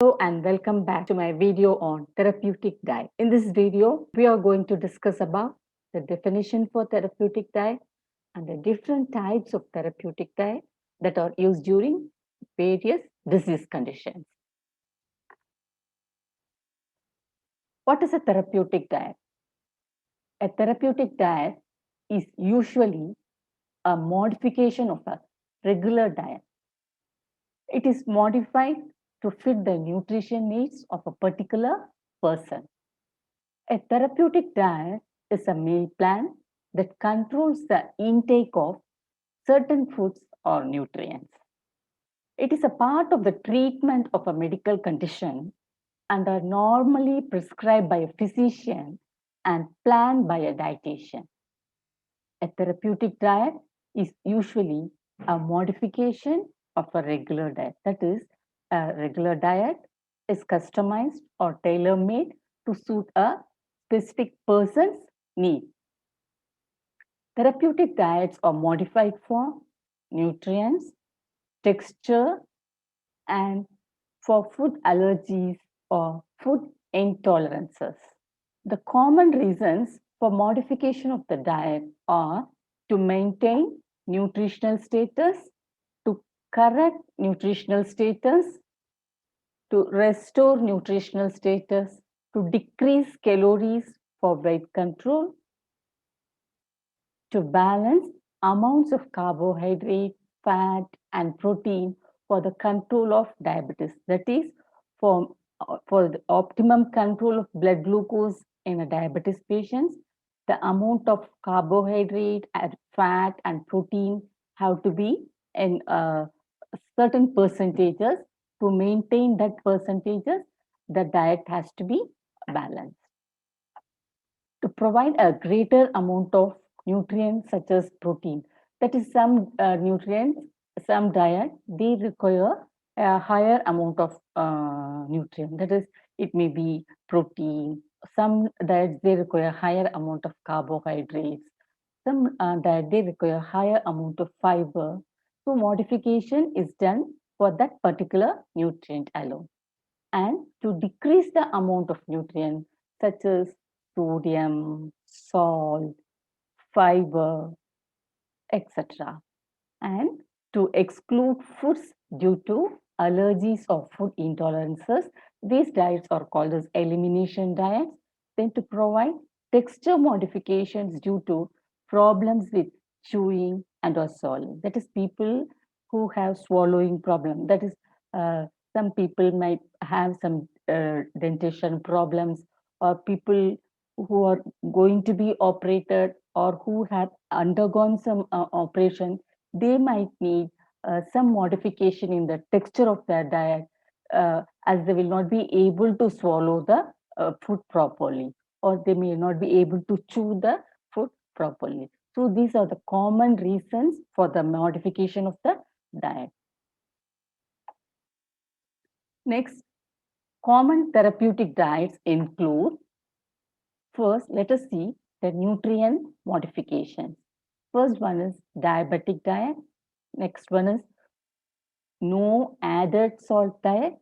Hello and welcome back to my video on therapeutic diet. In this video, we are going to discuss about the definition for therapeutic diet and the different types of therapeutic diet that are used during various disease conditions. What is a therapeutic diet? A therapeutic diet is usually a modification of a regular diet. It is modified to fit the nutrition needs of a particular person. A therapeutic diet is a meal plan that controls the intake of certain foods or nutrients. It is a part of the treatment of a medical condition and are normally prescribed by a physician and planned by a dietitian. A therapeutic diet is usually a modification of a regular diet. That is, a regular diet is customized or tailor made to suit a specific person's need. Therapeutic diets are modified for nutrients, texture, and for food allergies or food intolerances. The common reasons for modification of the diet are to maintain nutritional status, to correct nutritional status, to restore nutritional status, to decrease calories for weight control, to balance amounts of carbohydrate, fat, and protein for the control of diabetes. That is, for the optimum control of blood glucose in a diabetes patients, the amount of carbohydrate, and fat, and protein have to be in certain percentages. To maintain that percentages, the diet has to be balanced. To provide a greater amount of nutrients such as protein. That is, some nutrients, some diet, they require a higher amount of nutrient. That is, it may be protein. Some diets, they require higher amount of carbohydrates. Some diet, they require higher amount of fiber. So modification is done for that particular nutrient alone. And to decrease the amount of nutrient such as sodium, salt, fiber, etc. And to exclude foods due to allergies or food intolerances, these diets are called as elimination diets. Then to provide texture modifications due to problems with chewing and or swallowing. That is, people who have swallowing problem. That is, some people might have some dentition problems, or people who are going to be operated or who have undergone some operation, they might need some modification in the texture of their diet, as they will not be able to swallow the food properly, or they may not be able to chew the food properly. So these are the common reasons for the modification of the diet. Next, common therapeutic diets include, first, let us see the nutrient modifications. First one is diabetic diet. Next one is no added salt diet.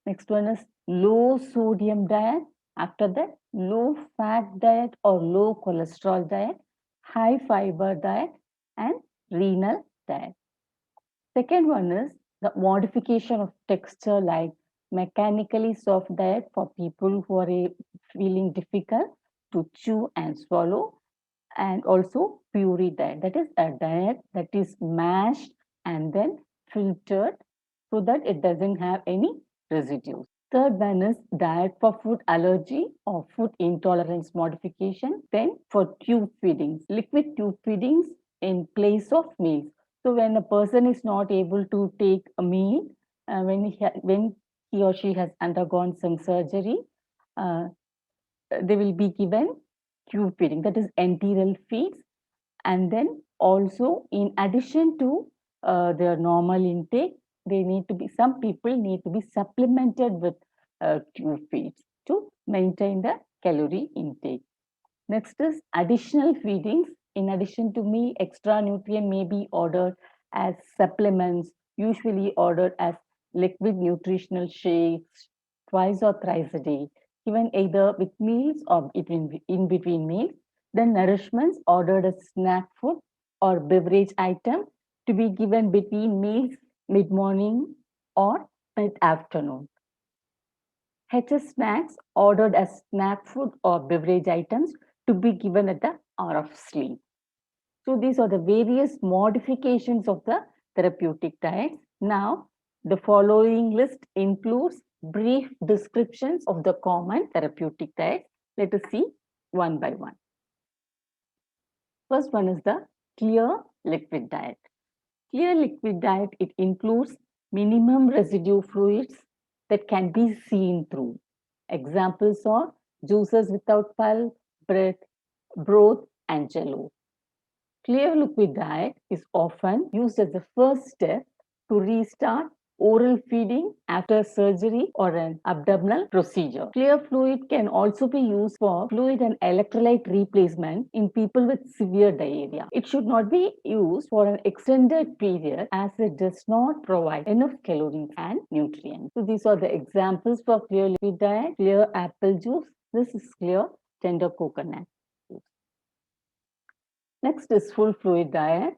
Next one is low sodium diet. After that, low fat diet or low cholesterol diet, high fiber diet, and renal diet. Second one is the modification of texture, like mechanically soft diet for people who are feeling difficult to chew and swallow, and also puree diet. That is a diet that is mashed and then filtered so that it doesn't have any residues. Third one is diet for food allergy or food intolerance modification. Then for tube feedings, liquid tube feedings in place of meals. So when a person is not able to take a meal, when he or she has undergone some surgery, uh, they will be given tube feeding, that is enteral feeds. And then also, in addition to their normal intake, they need to be, some people need to be supplemented with tube feeds to maintain the calorie intake. Next is additional feedings. In addition to meal, extra nutrient may be ordered as supplements, usually ordered as liquid nutritional shakes twice or thrice a day, given either with meals or in between meals. The nourishments ordered a snack food or beverage item to be given between meals mid-morning or mid-afternoon. HS snacks ordered as snack food or beverage items to be given at the hour of sleep. So these are the various modifications of the therapeutic diets. Now, the following list includes brief descriptions of the common therapeutic diets. Let us see one by one. First one is the clear liquid diet. Clear liquid diet, it includes minimum residue fluids that can be seen through. Examples are juices without pulp, bread, broth, and jello. Clear liquid diet is often used as the first step to restart oral feeding after surgery or an abdominal procedure. Clear fluid can also be used for fluid and electrolyte replacement in people with severe diarrhea. It should not be used for an extended period as it does not provide enough calories and nutrients. So these are the examples for clear liquid diet. Clear apple juice. This is clear tender coconut. Next is full fluid diet.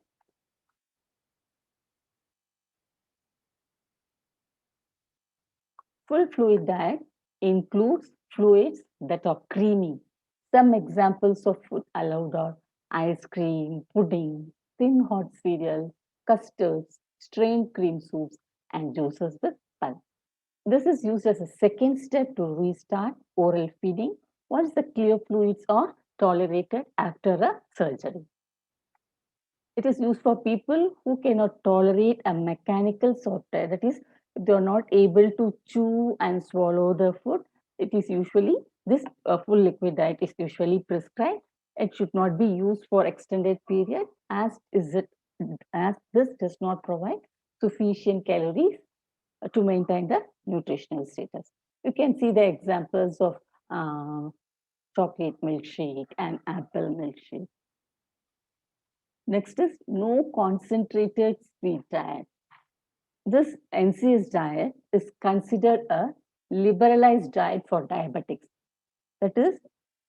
Full fluid diet includes fluids that are creamy. Some examples of food allowed are ice cream, pudding, thin hot cereal, custards, strained cream soups, and juices with pulp. This is used as a second step to restart oral feeding once the clear fluids are tolerated after a surgery. It is used for people who cannot tolerate a mechanical sorter. That is, if they are not able to chew and swallow the food, it is usually this full liquid diet is usually prescribed. It should not be used for extended period as this does not provide sufficient calories to maintain the nutritional status. You can see the examples of chocolate milkshake and apple milkshake. Next is no concentrated sweet diet. This NCS diet is considered a liberalized diet for diabetics. That is,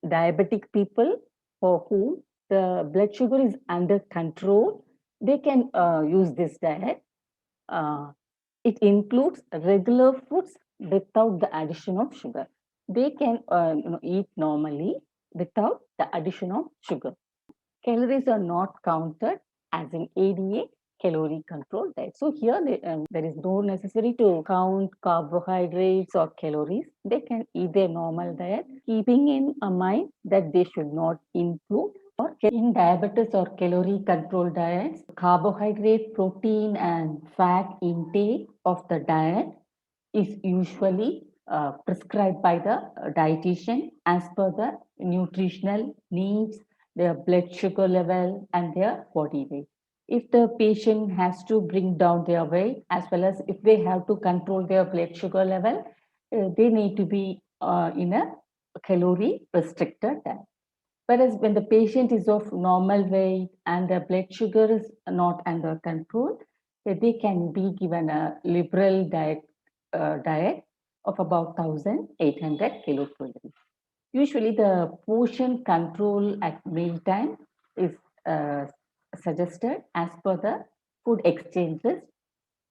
diabetic people for whom the blood sugar is under control, they can use this diet. It includes regular foods without the addition of sugar. They can eat normally without the addition of sugar. Calories are not counted as in ADA calorie control diet. So here there is no necessary to count carbohydrates or calories. They can eat their normal diet, keeping in mind that they should not include or in diabetes or calorie control diets, carbohydrate, protein, and fat intake of the diet is usually prescribed by the dietitian as per the nutritional needs, their blood sugar level, and their body weight. If the patient has to bring down their weight, as well as if they have to control their blood sugar level, they need to be in a calorie restricted diet. Whereas when the patient is of normal weight and the blood sugar is not under control, they can be given a liberal diet of about 1,800 kilocalories. Usually, the portion control at mealtime is suggested as per the food exchange list,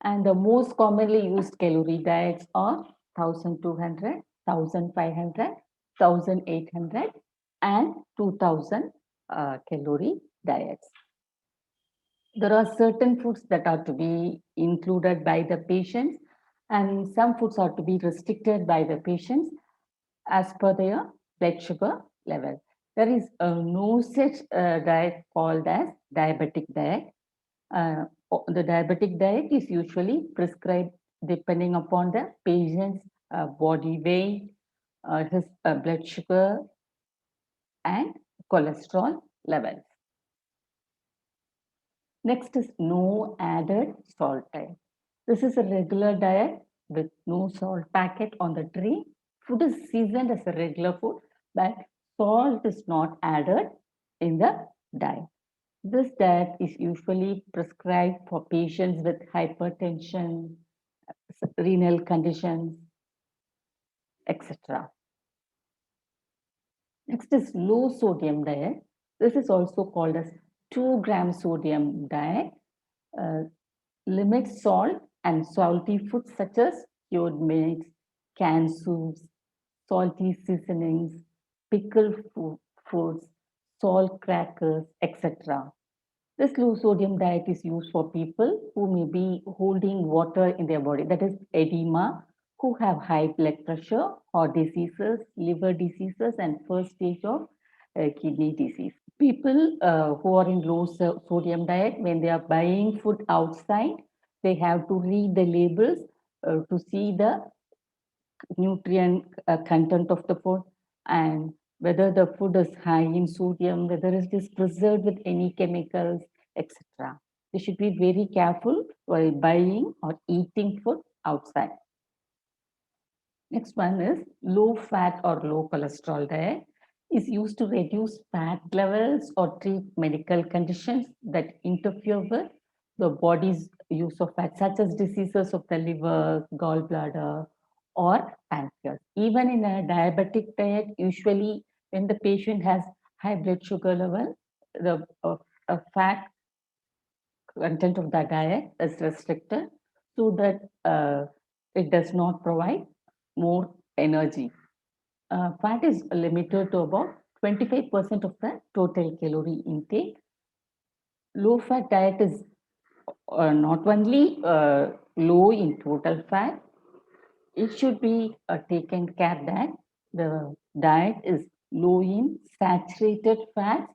and the most commonly used calorie diets are 1,200, 1,500, 1,800, and 2,000 calorie diets. There are certain foods that are to be included by the patients, and some foods are to be restricted by the patients as per their blood sugar level. There is no such diet called as diabetic diet. The diabetic diet is usually prescribed depending upon the patient's body weight, his blood sugar, and cholesterol levels. Next is no added salt diet. This is a regular diet with no salt packet on the tray. Food is seasoned as a regular food, but salt is not added in the diet. This diet is usually prescribed for patients with hypertension, renal conditions, etc. Next is low sodium diet. This is also called as 2-gram sodium diet. Uh, Limits salt and salty foods such as cured meats, canned soups, salty seasonings, pickled foods, salt crackers, etc. This low sodium diet is used for people who may be holding water in their body, that is edema, who have high blood pressure, heart diseases, liver diseases, and first stage of kidney disease. People who are in low sodium diet, when they are buying food outside, they have to read the labels to see the nutrient content of the food and whether the food is high in sodium, whether it is preserved with any chemicals, etc. They should be very careful while buying or eating food outside. Next one is low fat or low cholesterol diet is used to reduce fat levels or treat medical conditions that interfere with the body's use of fat, such as diseases of the liver, gallbladder, or pancreas. Even in a diabetic diet, usually when the patient has high blood sugar level, the fat content of the diet is restricted so that it does not provide more energy. Fat is limited to about 25% of the total calorie intake. Low fat diet is not only low in total fat, it should be taken care that the diet is low in saturated fats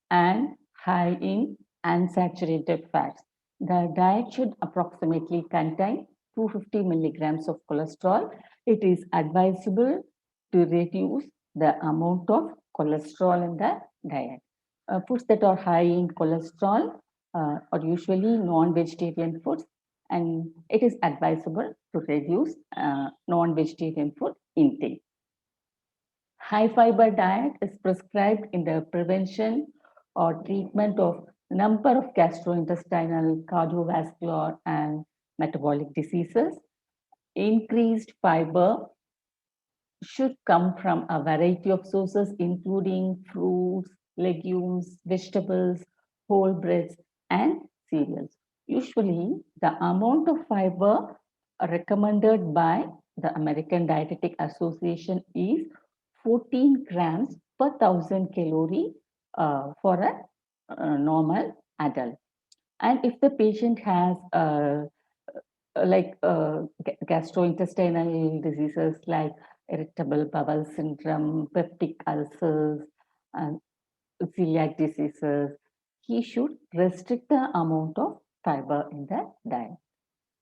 and high in unsaturated fats. The diet should approximately contain 250 milligrams of cholesterol. It is advisable to reduce the amount of cholesterol in the diet. Foods that are high in cholesterol are usually non-vegetarian foods, and it is advisable to reduce non-vegetarian food intake. High fiber diet is prescribed in the prevention or treatment of number of gastrointestinal, cardiovascular, and metabolic diseases. Increased fiber should come from a variety of sources, including fruits, legumes, vegetables, whole breads, and cereals. Usually, the amount of fiber recommended by the American Dietetic Association is 14 grams per 1000 calorie for a normal adult. And if the patient has gastrointestinal diseases like irritable bowel syndrome, peptic ulcers, and celiac diseases, he should restrict the amount of fiber in the diet.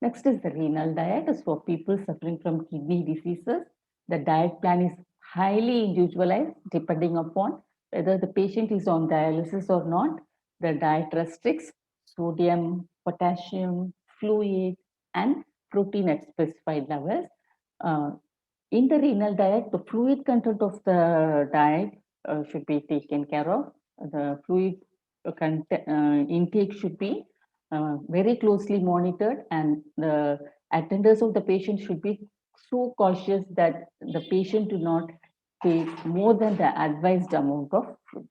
Next is the renal diet is for people suffering from kidney diseases. The diet plan is highly individualized depending upon whether the patient is on dialysis or not. The diet restricts sodium, potassium, fluid, and protein at specified levels. Uh, in the renal diet, the fluid content of the diet should be taken care of. The fluid intake should be very closely monitored, and the attenders of the patient should be so cautious that the patient do not take more than the advised amount of food.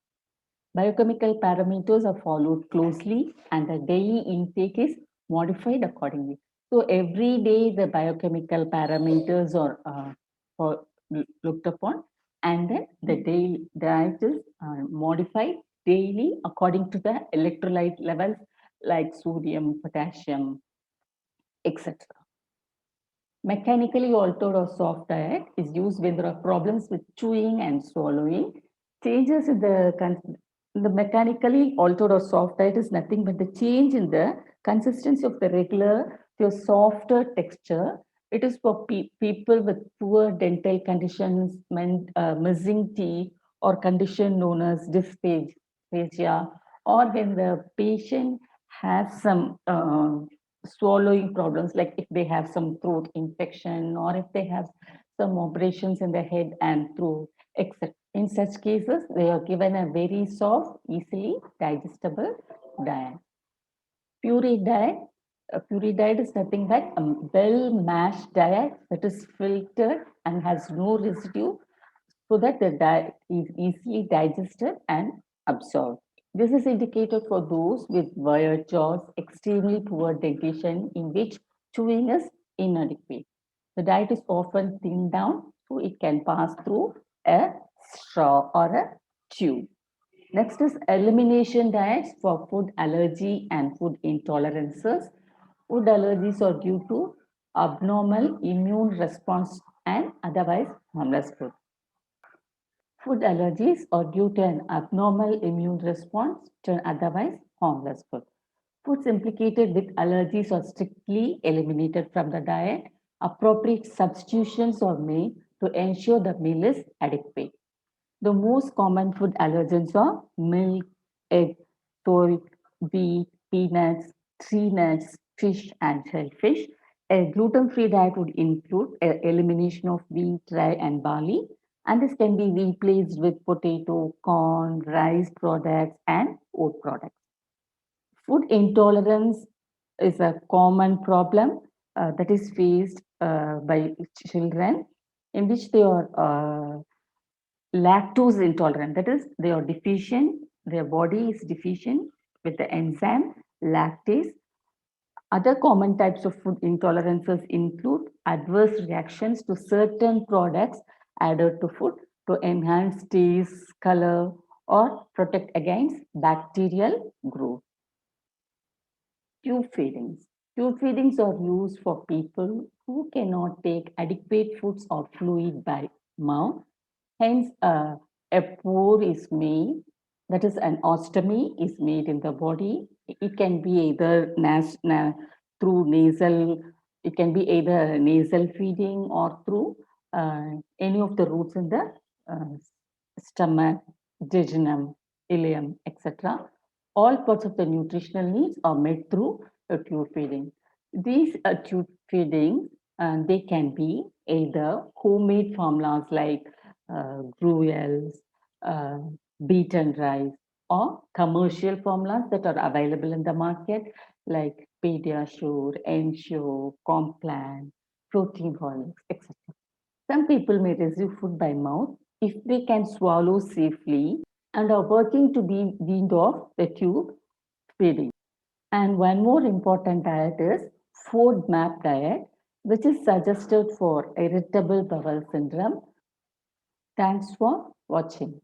Biochemical parameters are followed closely and the daily intake is modified accordingly. So every day the biochemical parameters are looked upon, and then the daily diet is modified daily according to the electrolyte levels like sodium, potassium, etc. Mechanically altered or soft diet is used when there are problems with chewing and swallowing. Changes in the mechanically altered or soft diet is nothing but the change in the consistency of the regular to a softer texture. It is for people with poor dental conditions, missing teeth, or condition known as dysphagia, or when the patient has some swallowing problems, like if they have some throat infection or if they have some operations in the head and throat, etc. In such cases, they are given a very soft, easily digestible diet. Puree diet A puree diet is nothing but a well mashed diet that is filtered and has no residue so that the diet is easily digested and absorbed. This is indicated for those with wired jaws, extremely poor digestion in which chewing is inadequate. The diet is often thinned down so it can pass through a straw or a tube. Next is elimination diets for food allergy and food intolerances. Food allergies are due to abnormal immune response and otherwise harmless food. Food allergies are due to an abnormal immune response to an otherwise harmless food. Foods implicated with allergies are strictly eliminated from the diet. Appropriate substitutions are made to ensure the meal is adequate. The most common food allergens are milk, egg, soy, wheat, peanuts, tree nuts, fish, and shellfish. A gluten-free diet would include elimination of wheat, rye, and barley, and this can be replaced with potato, corn, rice products, and oat products. Food intolerance is a common problem that is faced by children in which they are lactose intolerant. That is, they are deficient, their body is deficient with the enzyme lactase. Other common types of food intolerances include adverse reactions to certain products added to food to enhance taste, color, or protect against bacterial growth. Tube feedings. Tube feedings are used for people who cannot take adequate foods or fluid by mouth. Hence, a pour is made, that is, an ostomy is made in the body. It can be either through nasal, it can be either nasal feeding or through any of the roots in the uh, stomach, jejunum, ileum, etc. All parts of the nutritional needs are met through a tube feeding. These tube feeding, they can be either homemade formulas like gruels, uh, beaten rice, or commercial formulas that are available in the market like Pediasure, Ensure, Complan, Protein Horlicks, etc. Some people may receive food by mouth if they can swallow safely and are working to be weaned off the tube feeding. And one more important diet is FODMAP diet, which is suggested for irritable bowel syndrome. Thanks for watching.